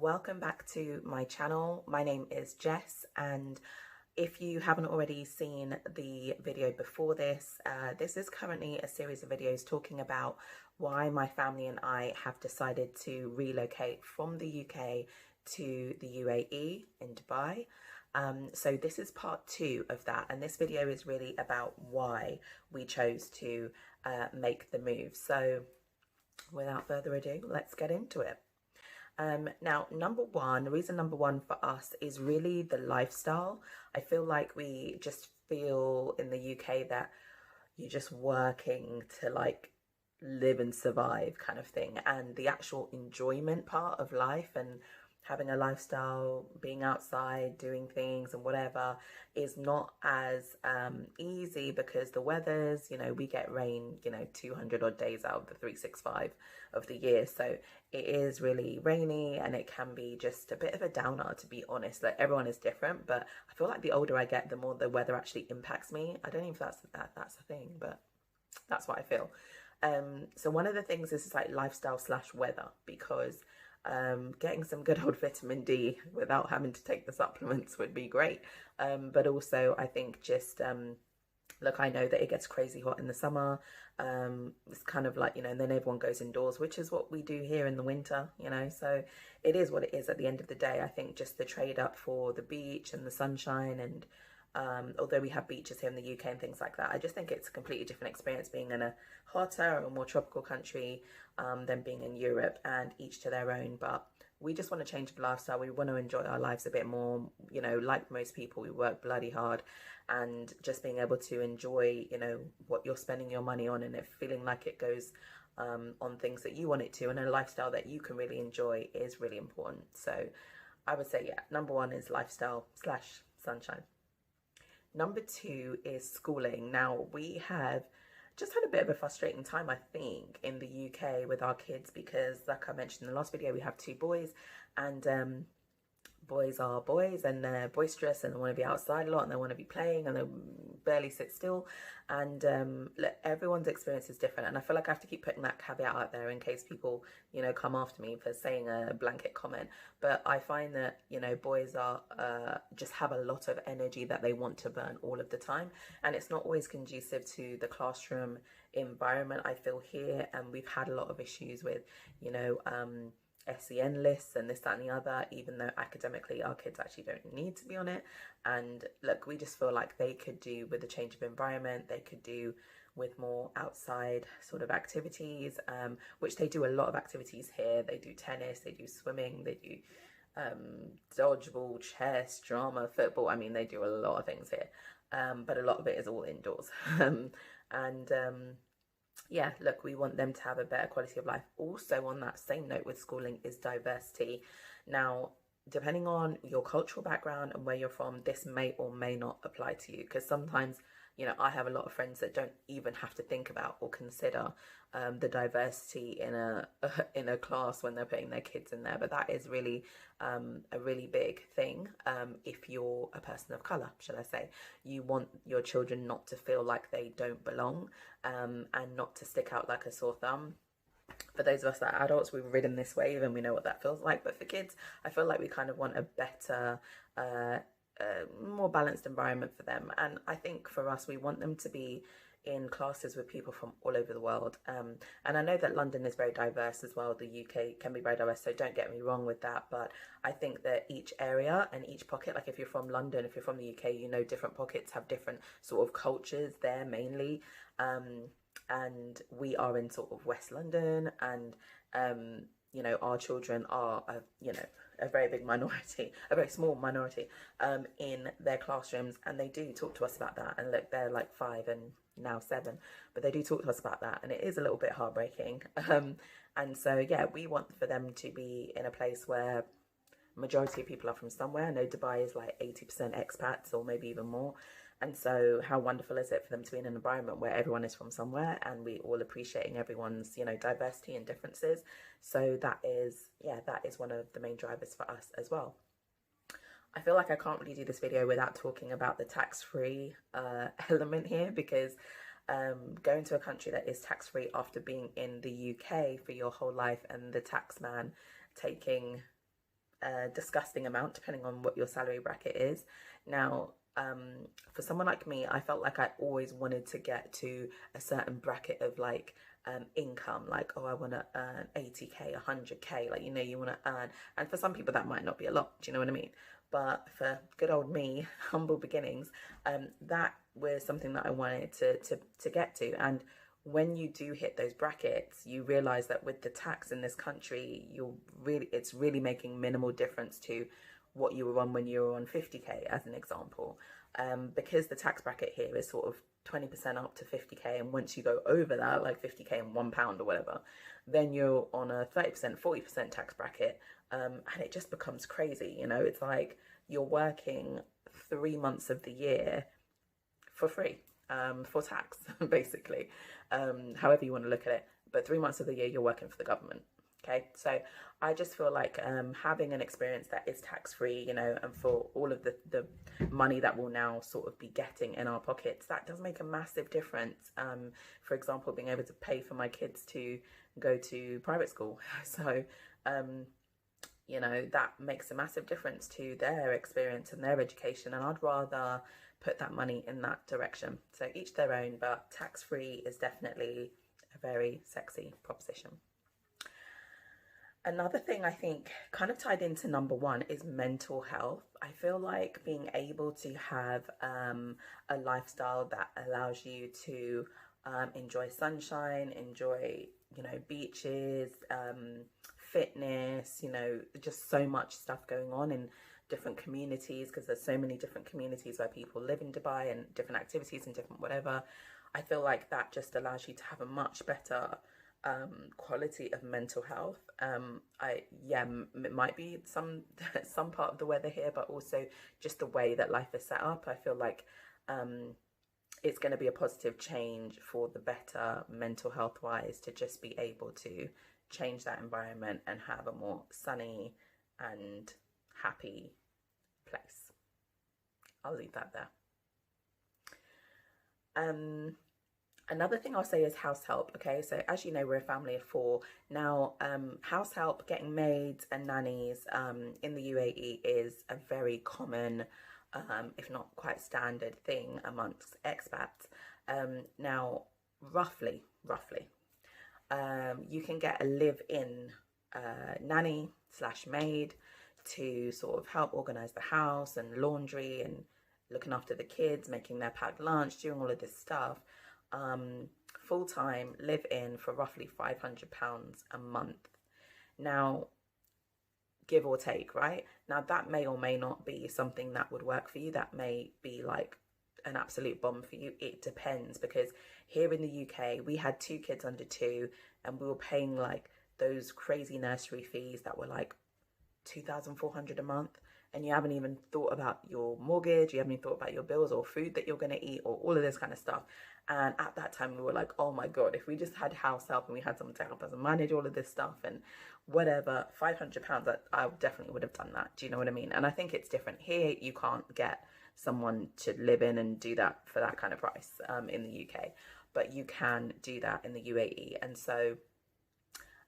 welcome back to my channel. My name is Jess, and if you haven't already seen the video before this, this is currently a series of videos talking about why my family and I have decided to relocate from the UK to the UAE in Dubai. So this is part 2 of that, and this video is really about why we chose to make the move. So without further ado, let's get into it. Now, reason number one for us is really the lifestyle. I feel like we just feel in the UK that you're just working to like live and survive kind of thing, and the actual enjoyment part of life and having a lifestyle, being outside, doing things and whatever is not as easy, because the weather's, we get rain, 200 odd days out of the 365 of the year. So it is really rainy, and it can be just a bit of a downer, to be honest. Like, everyone is different, but I feel like the older I get, the more the weather actually impacts me. I don't know if that's a thing, but that's what I feel. So one of the things is like lifestyle / weather, because getting some good old vitamin D without having to take the supplements would be great. But also I think just look, I know that it gets crazy hot in the summer. It's kind of like, and then everyone goes indoors, which is what we do here in the winter, so it is what it is at the end of the day. I think just the trade up for the beach and the sunshine, and although we have beaches here in the UK and things like that, I just think it's a completely different experience being in a hotter or more tropical country than being in Europe, and each to their own. But we just want to change the lifestyle. We want to enjoy our lives a bit more. Like most people, we work bloody hard, and just being able to enjoy, what you're spending your money on, and it feeling like it goes on things that you want it to, and a lifestyle that you can really enjoy is really important. So I would say, yeah, number one is lifestyle / sunshine. Number 2 is schooling. Now, we have just had a bit of a frustrating time, I think, in the UK with our kids, because like I mentioned in the last video, we have 2 boys, and boys are boys, and they're boisterous, and they want to be outside a lot, and they want to be playing, and they barely sit still. And look, everyone's experience is different, and I feel like I have to keep putting that caveat out there in case people, come after me for saying a blanket comment. But I find that, boys are just have a lot of energy that they want to burn all of the time, and it's not always conducive to the classroom environment, I feel, here. And we've had a lot of issues with, SEN lists and this, that and the other, even though academically our kids actually don't need to be on it. And look, we just feel like they could do with a change of environment, they could do with more outside sort of activities, which they do a lot of activities here. They do tennis, they do swimming, they do dodgeball, chess, drama, football. I mean, they do a lot of things here, but a lot of it is all indoors. Yeah, look, we want them to have a better quality of life. Also, on that same note with schooling, is diversity. Now, depending on your cultural background and where you're from, this may or may not apply to you, because sometimes, I have a lot of friends that don't even have to think about or consider the diversity in a class when they're putting their kids in there. But that is really a really big thing. If you're a person of colour, shall I say, you want your children not to feel like they don't belong, and not to stick out like a sore thumb. For those of us that are adults, we've ridden this wave and we know what that feels like. But for kids, I feel like we kind of want a better, more balanced environment for them. And I think for us, we want them to be in classes with people from all over the world. And I know that London is very diverse as well. The UK can be very diverse, so don't get me wrong with that. But I think that each area and each pocket, like if you're from London, if you're from the UK, different pockets have different sort of cultures there mainly. And we are in sort of West London, and our children are a very big minority, a very small minority in their classrooms, and they do talk to us about that. And look, they're like 5 and now 7, but they do talk to us about that, and it is a little bit heartbreaking. And so yeah, we want for them to be in a place where majority of people are from somewhere. I know Dubai is like 80% expats, or maybe even more. And so how wonderful is it for them to be in an environment where everyone is from somewhere, and we all appreciating everyone's, diversity and differences. So that is one of the main drivers for us as well. I feel like I can't really do this video without talking about the tax-free element here, because going to a country that is tax-free after being in the UK for your whole life, and the tax man taking disgusting amount depending on what your salary bracket is. Now, for someone like me, I felt like I always wanted to get to a certain bracket of like income, like, oh, I want to earn 80k, 100k, like, you know, you want to earn, and for some people that might not be a lot, do you know what I mean? But for good old me, humble beginnings, that was something that I wanted to get to. And when you do hit those brackets, you realize that with the tax in this country, it's really making minimal difference to what you were on when you were on 50k, as an example, because the tax bracket here is sort of 20% up to 50k, and once you go over that, like 50k and £1 or whatever, then you're on a 30%, 40% tax bracket, and it just becomes crazy. You know, it's like you're working 3 months of the year for free, for tax, basically, however you want to look at it. But 3 months of the year you're working for the government. Okay, so I just feel like having an experience that is tax-free, you know, and for all of the money that we'll now sort of be getting in our pockets, that does make a massive difference. For example, being able to pay for my kids to go to private school. So, you know, that makes a massive difference to their experience and their education. And I'd rather put that money in that direction. So each their own, but tax-free is definitely a very sexy proposition. Another thing I think kind of tied into number one is mental health. I feel like being able to have a lifestyle that allows you to enjoy sunshine, enjoy, you know, beaches, fitness, you know, just so much stuff going on in different communities, because there's so many different communities where people live in Dubai and different activities and different whatever. I feel like that just allows you to have a much better quality of mental health. It might be some part of the weather here, but also just the way that life is set up. I feel like it's going to be a positive change for the better mental health wise to just be able to change that environment and have a more sunny and happy place. I'll leave that there. Another thing I'll say is house help. Okay, so as you know, we're a family of 4 now. House help, getting maids and nannies in the UAE is a very common, if not quite standard thing amongst expats. Now, roughly, you can get a live-in nanny / maid to sort of help organize the house and laundry and looking after the kids, making their packed lunch, doing all of this stuff. Full-time live-in for roughly £500 a month. Now, give or take, right? Now, that may or may not be something that would work for you. That may be like an absolute bomb for you. It depends, because here in the UK, we had 2 kids under 2 and we were paying like those crazy nursery fees that were like £2,400 a month. And you haven't even thought about your mortgage, you haven't even thought about your bills or food that you're going to eat or all of this kind of stuff. And at that time, we were like, oh my God, if we just had house help and we had someone to help us manage all of this stuff and whatever, £500, I definitely would have done that. Do you know what I mean? And I think it's different. Here, you can't get someone to live in and do that for that kind of price in the UK. But you can do that in the UAE. And so,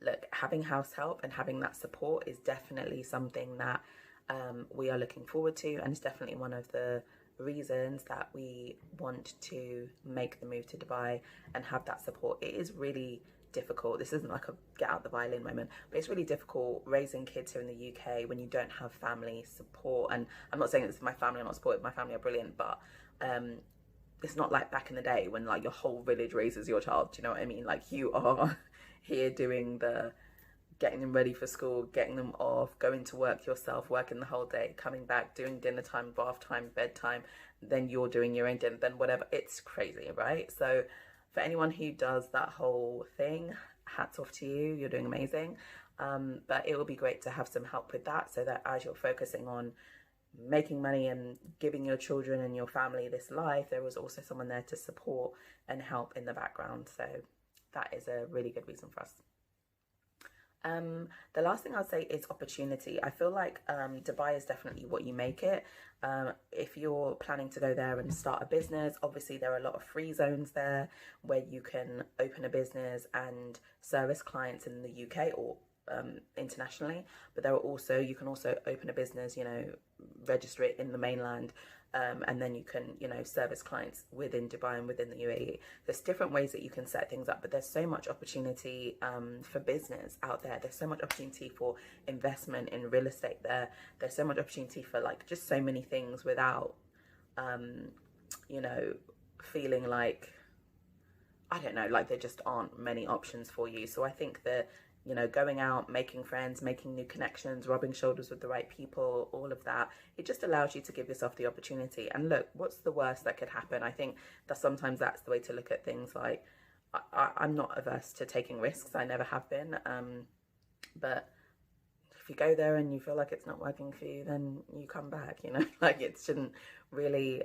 look, having house help and having that support is definitely something that we are looking forward to, and it's definitely one of the reasons that we want to make the move to Dubai and have that support. It is really difficult. This isn't like a get out the violin moment, but it's really difficult raising kids here in the UK when you don't have family support. And I'm not saying this is my family are not supportive, my family are brilliant, but it's not like back in the day when like your whole village raises your child. Do you know what I mean? Like, you are here doing the getting them ready for school, getting them off, going to work yourself, working the whole day, coming back, doing dinner time, bath time, bedtime, then you're doing your own dinner, then whatever. It's crazy, right? So for anyone who does that whole thing, hats off to you, you're doing amazing. But it will be great to have some help with that, so that as you're focusing on making money and giving your children and your family this life, there was also someone there to support and help in the background. So that is a really good reason for us. The last thing I'll say is opportunity. I feel like Dubai is definitely what you make it. If you're planning to go there and start a business, obviously there are a lot of free zones there where you can open a business and service clients in the UK, or internationally, but there are also, you can also open a business, you know, register it in the mainland, and then you can, you know, service clients within Dubai and within the UAE. There's different ways that you can set things up, but there's so much opportunity for business out there. There's so much opportunity for investment in real estate there. There's so much opportunity for like just so many things without, you know, feeling like, I don't know, like there just aren't many options for you. So I think that, you know, going out, making friends, making new connections, rubbing shoulders with the right people, all of that, it just allows you to give yourself the opportunity. And look, what's the worst that could happen? I think that sometimes that's the way to look at things. Like, I'm not averse to taking risks. I never have been. But if you go there and you feel like it's not working for you, then you come back, you know, like it shouldn't really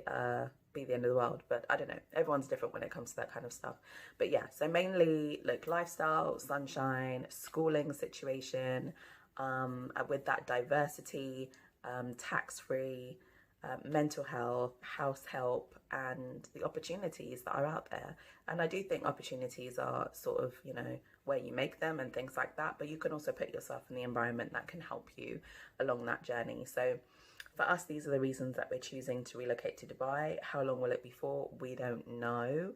be the end of the world. But I don't know, everyone's different when it comes to that kind of stuff. But yeah, so mainly look, lifestyle, sunshine, schooling situation, with that diversity, tax-free, mental health, house help, and the opportunities that are out there. And I do think opportunities are sort of, you know, where you make them and things like that, but you can also put yourself in the environment that can help you along that journey. So for us, these are the reasons that we're choosing to relocate to Dubai. How long will it be for? We don't know.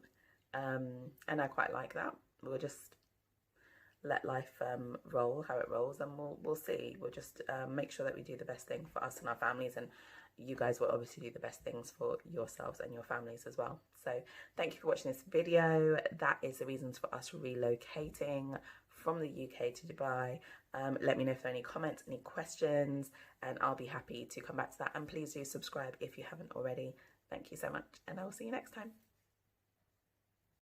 And I quite like that. We'll just let life roll how it rolls, and we'll see. We'll just make sure that we do the best thing for us and our families, and you guys will obviously do the best things for yourselves and your families as well. So thank you for watching this video. That is the reasons for us relocating from the UK to Dubai. Let me know if there are any comments, any questions, and I'll be happy to come back to that. And please do subscribe if you haven't already. Thank you so much, and I will see you next time.